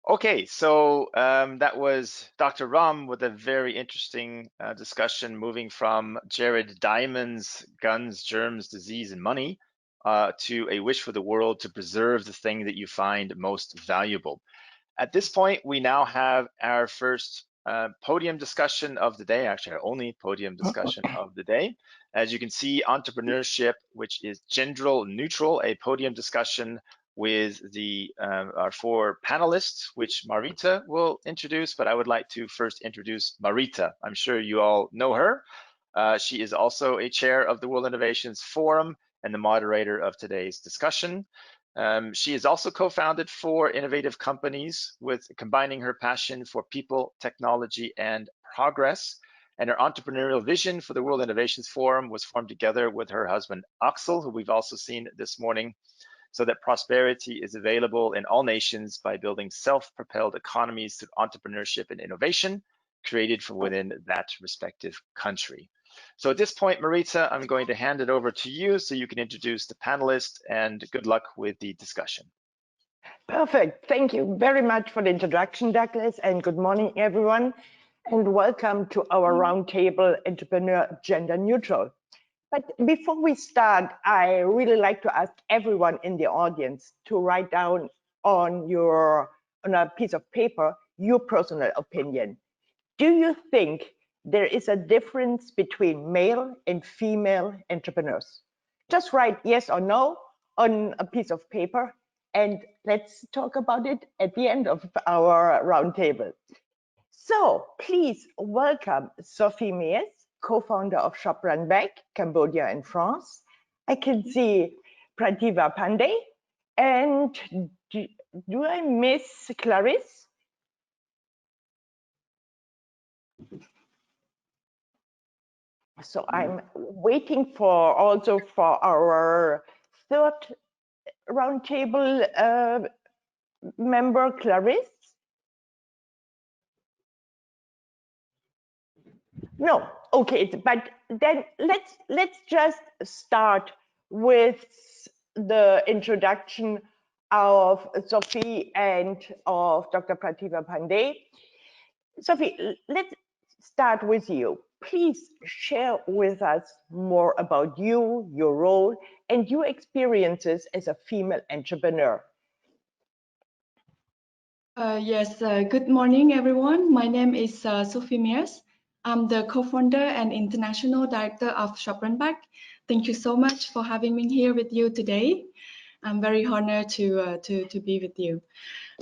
Okay, so that was Dr. Ram with a very interesting discussion moving from Jared Diamond's Guns, Germs, Disease, and Money to A Wish for the World to preserve the thing that you find most valuable. At this point, we now have our first podium discussion of the day, actually our only podium discussion of the day. As you can see, Entrepreneurship, which is gender neutral, a podium discussion with our four panelists, which Marita will introduce, but I would like to first introduce Marita. I'm sure you all know her. She is also a chair of the World Innovations Forum and the moderator of today's discussion. She has also co-founded 4 innovative companies with combining her passion for people, technology, and progress. And her entrepreneurial vision for the World Innovations Forum was formed together with her husband, Axel, who we've also seen this morning, so that prosperity is available in all nations by building self-propelled economies through entrepreneurship and innovation created from within that respective country. So at this point, Marita, I'm going to hand it over to you so you can introduce the panelists, and good luck with the discussion. Perfect. Thank you very much for the introduction, Douglas, and good morning, everyone, and welcome to our roundtable, Entrepreneur Gender Neutral. But before we start, I really like to ask everyone in the audience to write down on a piece of paper your personal opinion. Do you think there is a difference between male and female entrepreneurs? Just write yes or no on a piece of paper, and let's talk about it at the end of our roundtable. So please welcome Sophie Meas, co-founder of ShopRunBack, Cambodia and France. I can see Prativa Pandey, and do I miss Clarisse? So I'm waiting for our third roundtable member, Clarisse. No, okay, but then let's just start with the introduction of Sophie and of Dr. Prativa Pandey. Sophie, let's start with you. Please share with us more about you, your role, and your experiences as a female entrepreneur. Yes, good morning, everyone. My name is Sophie Meas. I'm the co-founder and international director of ShopRunBack. Thank you so much for having me here with you today. I'm very honored to be with you.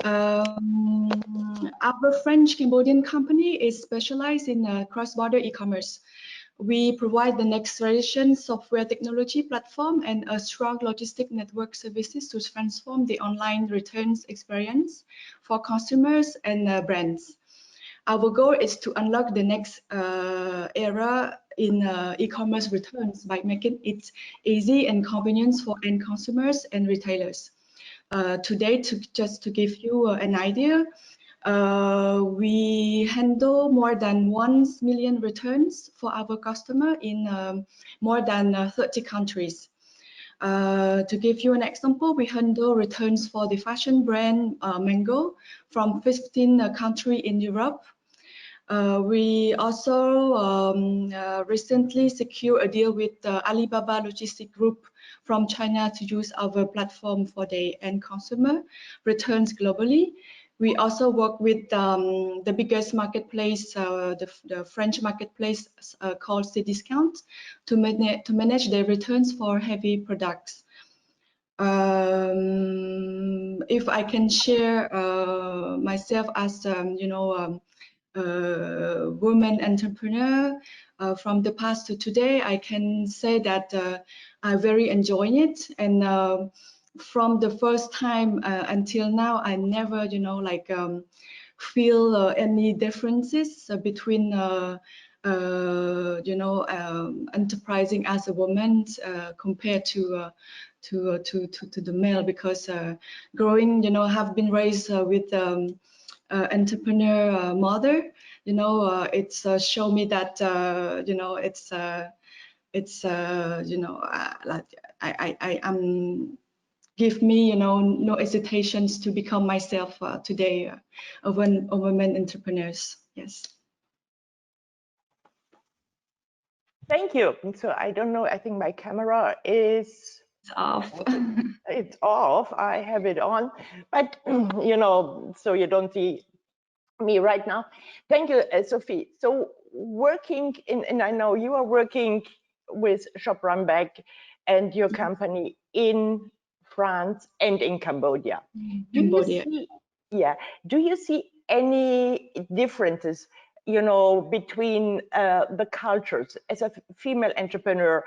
Our French-Cambodian company is specialized in cross-border e-commerce. We provide the next generation software technology platform and a strong logistic network services to transform the online returns experience for consumers and brands. Our goal is to unlock the next era in e-commerce returns by making it easy and convenient for end consumers and retailers. Today, just to give you an idea, we handle more than 1 million returns for our customer in more than 30 countries. To give you an example, we handle returns for the fashion brand Mango from 15 countries in Europe. We also recently secured a deal with Alibaba Logistic Group from China to use our platform for the end consumer returns globally. We also work with the biggest marketplace, the French marketplace called Cdiscount, to manage their returns for heavy products. If I can share myself as woman entrepreneur from the past to today, I can say that I very enjoy it, and from the first time until now, I never, feel any differences between, enterprising as a woman compared to the male, because growing, have been raised with entrepreneur mother. It's show me that I am give me, no hesitations to become myself today, a women entrepreneurs. Yes. Thank you. So I don't know, I think my camera is Off. it's off. I have it on, but so you don't see me right now. Thank you, Sophie. So working in, and I know you are working with ShopRunBack and your company in France and in Cambodia. Cambodia. Do you see any differences, between the cultures as a female entrepreneur?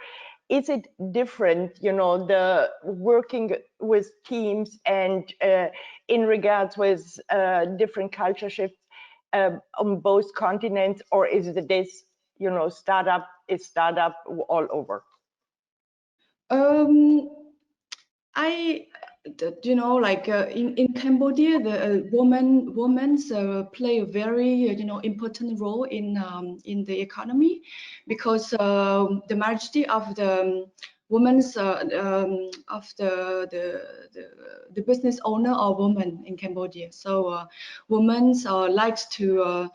Is it different, the working with teams and in regards with different culture shifts on both continents, or is it this, startup is startup all over? In Cambodia, the women play a very important role in the economy, because the majority of the women's of the business owner are women in Cambodia. So women likes to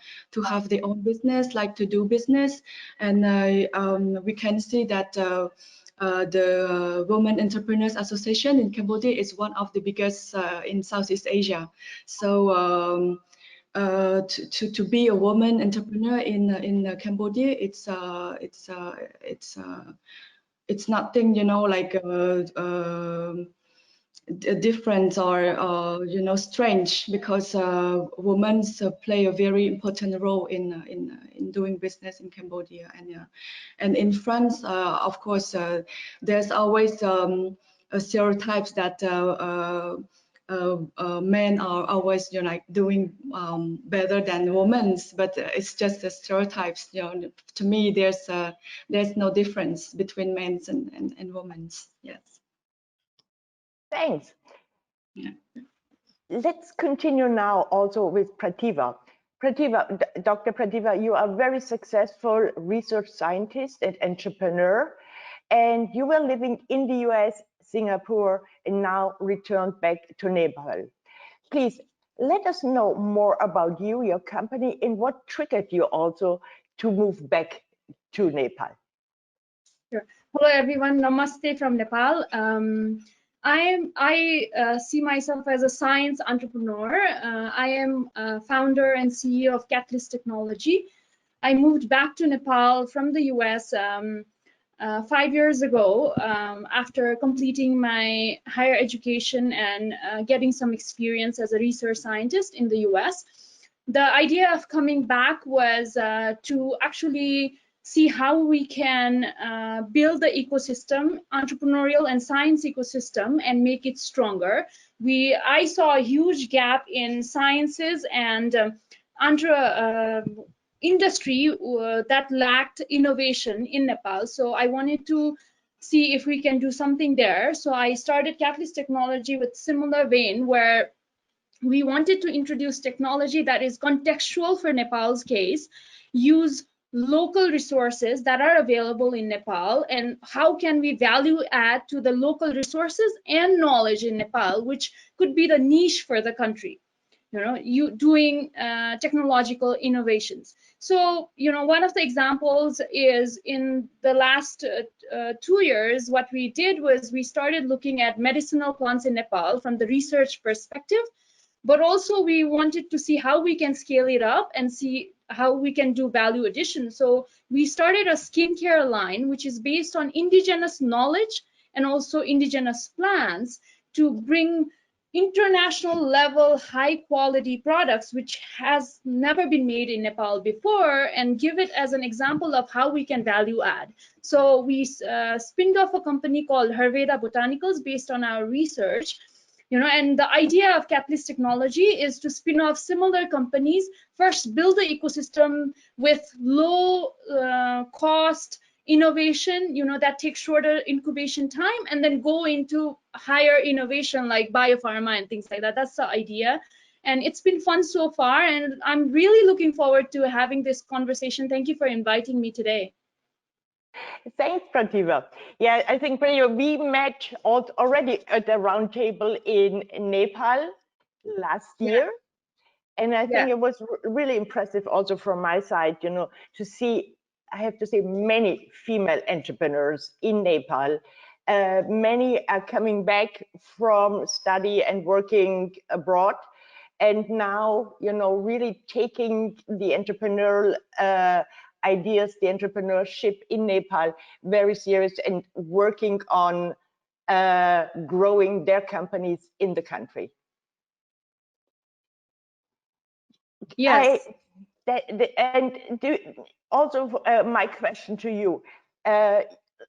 have their own business, like to do business, and we can see that. The Women Entrepreneurs Association in Cambodia is one of the biggest in Southeast Asia. So to be a woman entrepreneur in Cambodia, it's nothing, like different or strange, because women play a very important role in doing business in Cambodia, and in France, of course, there's always a stereotypes that men are always doing better than women, but it's just the stereotypes. To me, there's no difference between men and women. Yes. Thanks. Yeah. Let's continue now also with Prativa. Dr. Prativa, you are a very successful research scientist and entrepreneur, and you were living in the US, Singapore, and now returned back to Nepal. Please let us know more about you, your company, and what triggered you also to move back to Nepal. Sure. Hello, everyone. Namaste from Nepal. I see myself as a science entrepreneur. I am founder and CEO of Catalyst Technology. I moved back to Nepal from the US 5 years ago after completing my higher education and getting some experience as a research scientist in the US. The idea of coming back was to actually see how we can build the ecosystem, entrepreneurial and science ecosystem, and make it stronger. I saw a huge gap in sciences and industry that lacked innovation in Nepal. So I wanted to see if we can do something there. So I started Catalyst Technology with similar vein, where we wanted to introduce technology that is contextual for Nepal's case, use local resources that are available in Nepal, and how can we value add to the local resources and knowledge in Nepal, which could be the niche for the country, doing technological innovations. So, one of the examples is in the last 2 years, what we did was we started looking at medicinal plants in Nepal from the research perspective, but also we wanted to see how we can scale it up and see how we can do value addition. So we started a skincare line, which is based on indigenous knowledge and also indigenous plants, to bring international level high quality products which has never been made in Nepal before, and give it as an example of how we can value add. So we spinned off a company called Herveda Botanicals based on our research. And the idea of Catalyst Technology is to spin off similar companies, first build the ecosystem with low cost innovation, that takes shorter incubation time, and then go into higher innovation like biopharma and things like that. That's the idea. And it's been fun so far, and I'm really looking forward to having this conversation. Thank you for inviting me today. Thanks, Prativa. Yeah, I think Prativa, we met already at the round table in Nepal last year. And I think it was really impressive also from my side, you know, to see, I have to say, many female entrepreneurs in Nepal. Many are coming back from study and working abroad. And now, you know, really taking the entrepreneurial ideas, the entrepreneurship in Nepal very serious and working on growing their companies in the country. Yes. Also my question to you,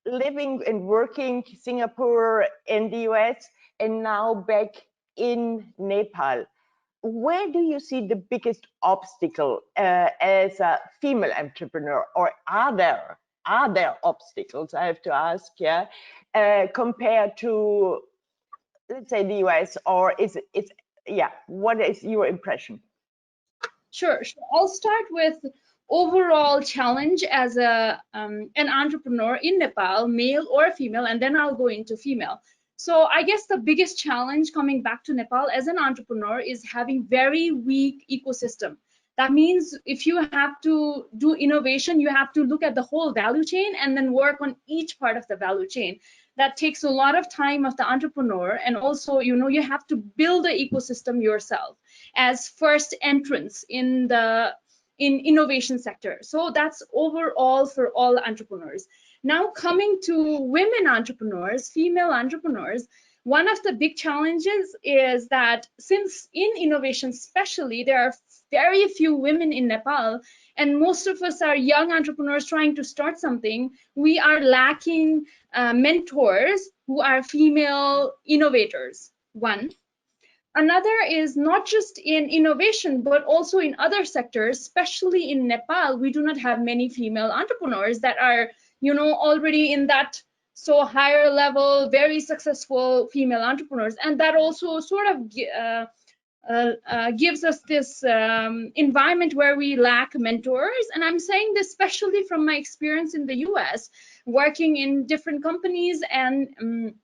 living and working Singapore and the US and now back in Nepal, where do you see the biggest obstacle as a female entrepreneur, or are there obstacles, I have to ask, yeah, compared to, let's say, the US, or is it, yeah, what is your impression? Sure. I'll start with overall challenge as an entrepreneur in Nepal, male or female, and then I'll go into female. So I guess the biggest challenge coming back to Nepal as an entrepreneur is having very weak ecosystem. That means if you have to do innovation, you have to look at the whole value chain and then work on each part of the value chain. That takes a lot of time of the entrepreneur, and also, you know, you have to build the ecosystem yourself as first entrance in the innovation sector. So that's overall for all entrepreneurs. Now coming to women entrepreneurs, female entrepreneurs, one of the big challenges is that since in innovation especially, there are very few women in Nepal, and most of us are young entrepreneurs trying to start something, we are lacking mentors who are female innovators, one. Another is not just in innovation, but also in other sectors, especially in Nepal, we do not have many female entrepreneurs that are, you know, already in that so higher level, very successful female entrepreneurs. And that also sort of gives us this environment where we lack mentors. And I'm saying this especially from my experience in the US, working in different companies and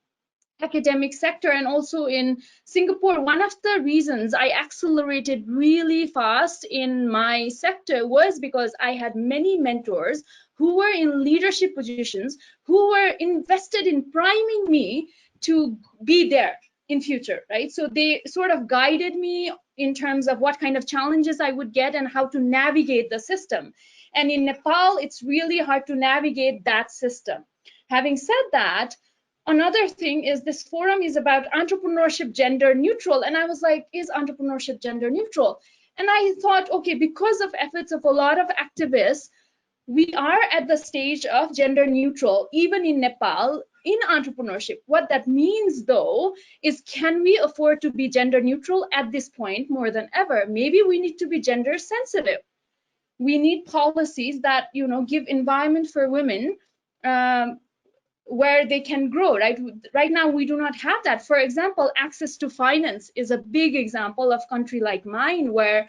academic sector, and also in Singapore. One of the reasons I accelerated really fast in my sector was because I had many mentors who were in leadership positions, who were invested in priming me to be there in future, right? So they sort of guided me in terms of what kind of challenges I would get and how to navigate the system. And in Nepal, it's really hard to navigate that system. Having said that, another thing is this forum is about entrepreneurship gender neutral. And I was like, is entrepreneurship gender neutral? And I thought, okay, because of efforts of a lot of activists, we are at the stage of gender neutral, even in Nepal, in entrepreneurship. What that means, though, is can we afford to be gender neutral at this point more than ever? Maybe we need to be gender sensitive. We need policies that, you know, give environment for women where they can grow, right? Right now, we do not have that. For example, access to finance is a big example of country like mine, where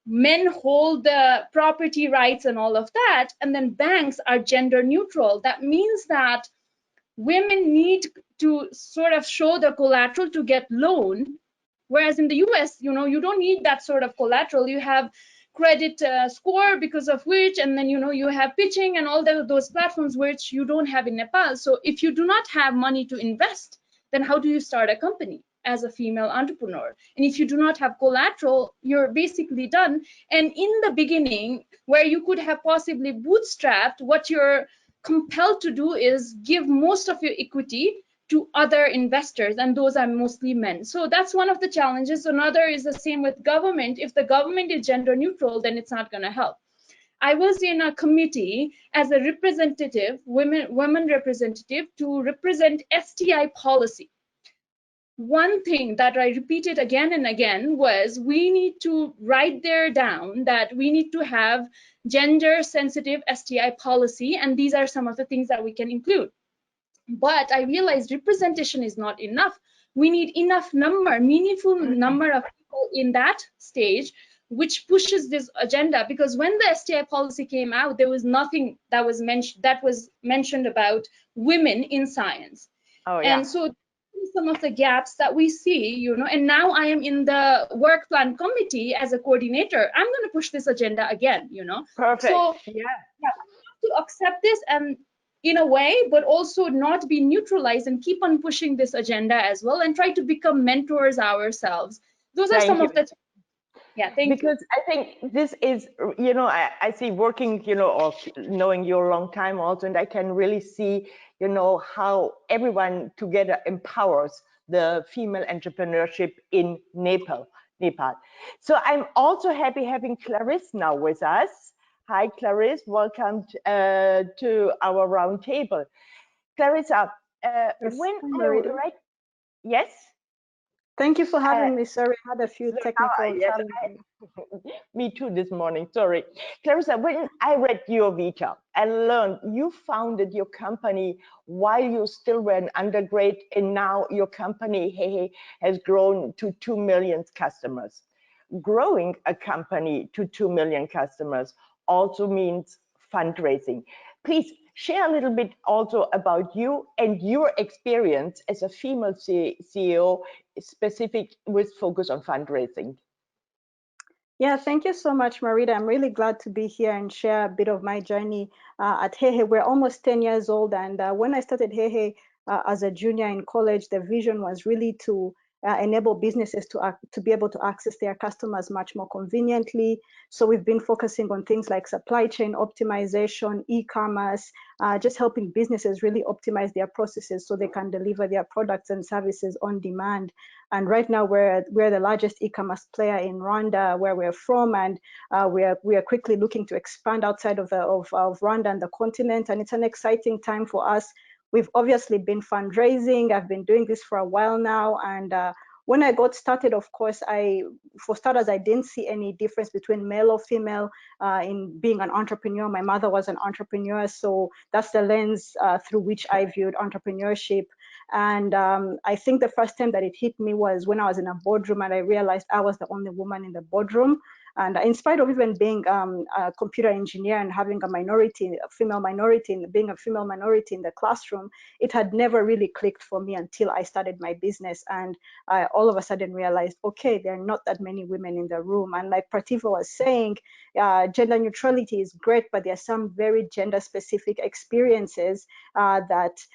men hold the property rights and all of that, and then banks are gender neutral. That means that women need to sort of show the collateral to get loan, whereas in the US, you know, you don't need that sort of collateral. You have credit score, because of which, and then, you know, you have pitching and all those platforms which you don't have in Nepal. So if you do not have money to invest, then how do you start a company as a female entrepreneur? And if you do not have collateral, you're basically done. And in the beginning, where you could have possibly bootstrapped, what you're compelled to do is give most of your equity to other investors, and those are mostly men. So that's one of the challenges. Another is the same with government. If the government is gender neutral, then it's not going to help. I was in a committee as a representative, women representative, to represent STI policy. One thing that I repeated again and again was we need to write there down that we need to have gender sensitive STI policy, and these are some of the things that we can include. But I realized representation is not enough. We need enough number, meaningful number of people in that stage which pushes this agenda, because when the STI policy came out, there was nothing that was mentioned about women in science. Oh, yeah. And so some of the gaps that we see, you know, and now I am in the work plan committee as a coordinator. I'm going to push this agenda again, you know. Perfect. So yeah, to accept this and in a way, but also not be neutralized and keep on pushing this agenda as well, and try to become mentors ourselves. Those are some of the thank you. Because I think this is, you know, I see working, you know, or knowing you a long time also, and I can really see, you know, how everyone together empowers the female entrepreneurship in Nepal. So I'm also happy having Clarisse now with us. Hi, Clarisse, welcome to our round table. Clarissa, when I write, yes? Thank you for having me. Sorry, I had a few technical challenges. Me too this morning, sorry. Clarissa, when I read your vita, I learned you founded your company while you still were an undergrad, and now your company, HeHe, has grown to 2 million customers. Growing a company to 2 million customers also means fundraising. Please share a little bit also about you and your experience as a female CEO, specific with focus on fundraising. Yeah, thank you so much, Marita. I'm really glad to be here and share a bit of my journey at HeHe. We're almost 10 years old, and when I started HeHe as a junior in college, the vision was really to enable businesses to be able to access their customers much more conveniently. So we've been focusing on things like supply chain optimization, e-commerce, just helping businesses really optimize their processes so they can deliver their products and services on demand. And right now we're the largest e-commerce player in Rwanda, where we're from, and we are quickly looking to expand outside of Rwanda and the continent. And it's an exciting time for us. We've obviously been fundraising. I've been doing this for a while now, and when I got started, of course, for starters, I didn't see any difference between male or female in being an entrepreneur. My mother was an entrepreneur, so that's the lens through which I viewed entrepreneurship. And I think the first time that it hit me was when I was in a boardroom and I realized I was the only woman in the boardroom. And in spite of even being a computer engineer and having a female minority in the classroom, it had never really clicked for me until I started my business. And I all of a sudden realized, okay, there are not that many women in the room. And like Prativa was saying, gender neutrality is great, but there are some very gender specific experiences that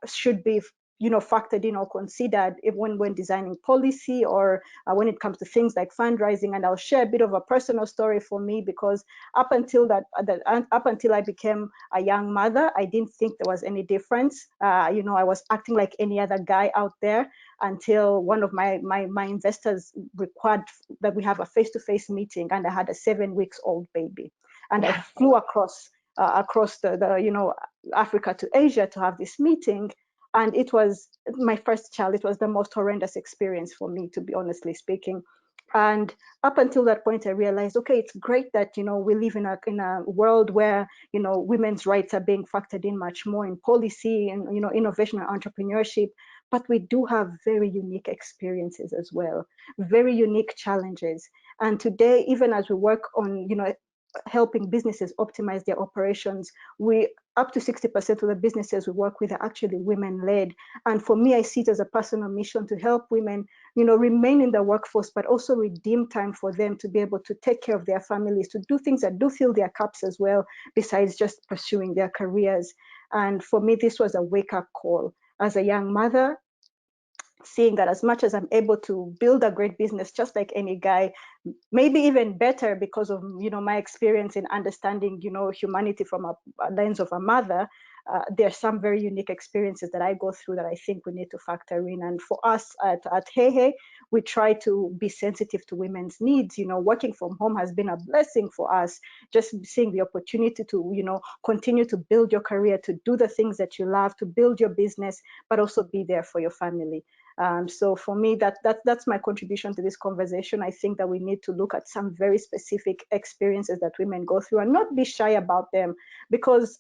should be factored in or considered when designing policy, or when it comes to things like fundraising. And I'll share a bit of a personal story for me, because up until I became a young mother, I didn't think there was any difference. I was acting like any other guy out there until one of my investors required that we have a face-to-face meeting, and I had a 7-week-old baby, and I flew across the Africa to Asia to have this meeting. And it was my first child. It was the most horrendous experience for me, to be honestly speaking. And up until that point, I realized, okay, it's great that we live in a world where women's rights are being factored in much more in policy and innovation and entrepreneurship. But we do have very unique experiences as well, very unique challenges. And today, even as we work on helping businesses optimize their operations, up to 60% of the businesses we work with are actually women-led. And for me, I see it as a personal mission to help women, remain in the workforce, but also redeem time for them to be able to take care of their families, to do things that do fill their cups as well, besides just pursuing their careers. And for me, this was a wake-up call as a young mother, seeing that as much as I'm able to build a great business, just like any guy, maybe even better because of my experience in understanding humanity from a lens of a mother, there are some very unique experiences that I go through that I think we need to factor in. And for us at HeHe, we try to be sensitive to women's needs. Working from home has been a blessing for us, just seeing the opportunity to continue to build your career, to do the things that you love, to build your business, but also be there for your family. So for me, that's my contribution to this conversation. I think that we need to look at some very specific experiences that women go through and not be shy about them, because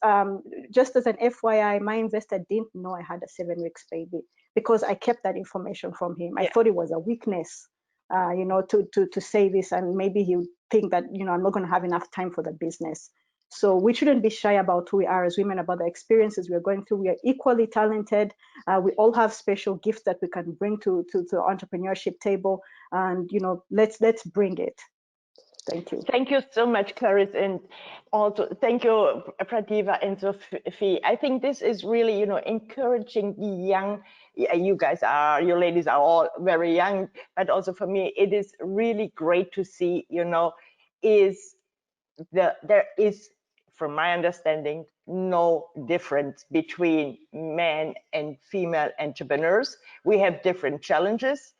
just as an FYI, my investor didn't know I had a 7-week baby, because I kept that information from him. I thought it was a weakness, to say this, and maybe he would think that, you know, I'm not going to have enough time for the business. So we shouldn't be shy about who we are as women, about the experiences we're going through. We are equally talented. We all have special gifts that we can bring to the entrepreneurship table, and, you know, let's bring it. Thank you. Thank you so much, Clarisse, and also thank you, Prativa and Sophie. I think this is really, you know, encouraging the young. You ladies are all very young, but also for me, it is really great to see, you know, there is, from my understanding, no difference between men and female entrepreneurs. We have different challenges.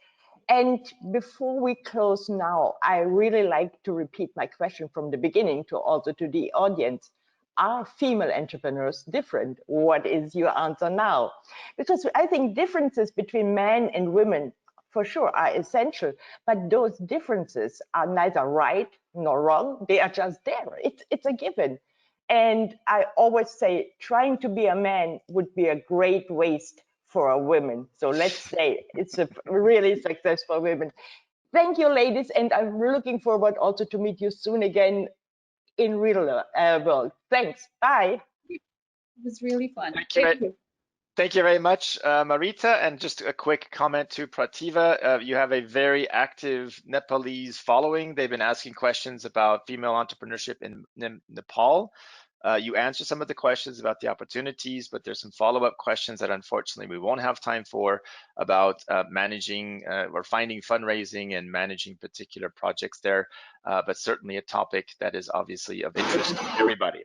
And before we close now, I really like to repeat my question from the beginning to the audience. Are female entrepreneurs different? What is your answer now? Because I think differences between men and women for sure are essential, but those differences are neither right nor wrong. They are just there. It's a given. And I always say trying to be a man would be a great waste for a woman. So let's say it's a really successful women. Thank you, ladies, and I'm looking forward also to meet you soon again in real world. Thanks. Bye. It was really fun. Thank you. Thank you very much, Marita. And just a quick comment to Prativa. You have a very active Nepalese following. They've been asking questions about female entrepreneurship in Nepal. You answer some of the questions about the opportunities, but there's some follow-up questions that unfortunately we won't have time for about managing or finding fundraising and managing particular projects there, but certainly a topic that is obviously of interest to everybody.